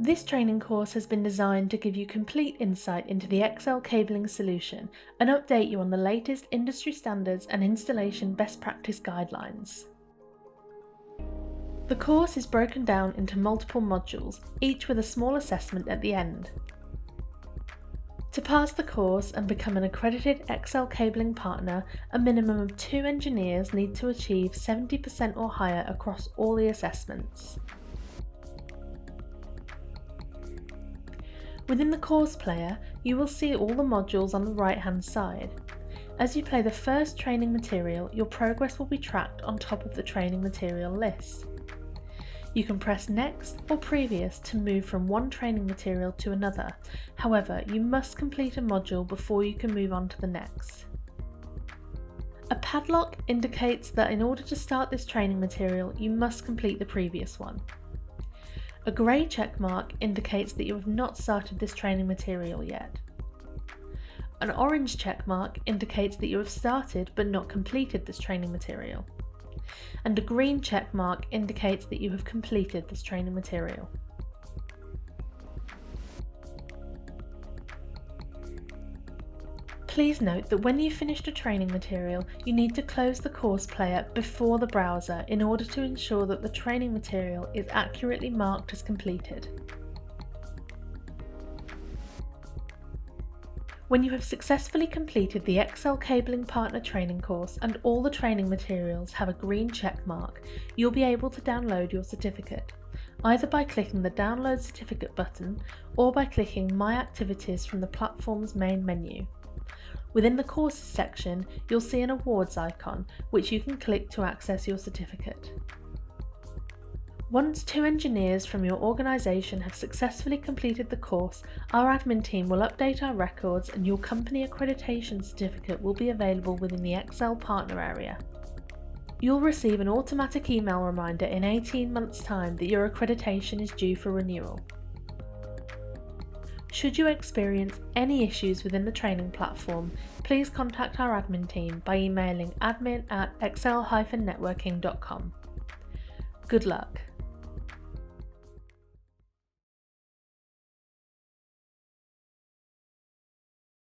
This training course has been designed to give you complete insight into the XL cabling solution and update you on the latest industry standards and installation best practice guidelines. The course is broken down into multiple modules, each with a small assessment at the end. To pass the course and become an accredited XL cabling partner, a minimum of 2 engineers need to achieve 70% or higher across all the assessments. Within the course player, you will see all the modules on the right-hand side. As you play the first training material, your progress will be tracked on top of the training material list. You can press Next or Previous to move from one training material to another. However, you must complete a module before you can move on to the next. A padlock indicates that in order to start this training material, you must complete the previous one. A grey check mark indicates that you have not started this training material yet. An orange check mark indicates that you have started but not completed this training material. And a green check mark indicates that you have completed this training material. Please note that when you've finished a training material, you need to close the course player before the browser in order to ensure that the training material is accurately marked as completed. When you have successfully completed the XL Cabling Partner training course and all the training materials have a green check mark, you'll be able to download your certificate, either by clicking the Download Certificate button or by clicking My Activities from the platform's main menu. Within the Courses section, you'll see an Awards icon, which you can click to access your certificate. Once 2 engineers from your organisation have successfully completed the course, our admin team will update our records and your company accreditation certificate will be available within the XL Partner area. You'll receive an automatic email reminder in 18 months' time that your accreditation is due for renewal. Should you experience any issues within the training platform, please contact our admin team by emailing admin@xl-networking.com. Good luck!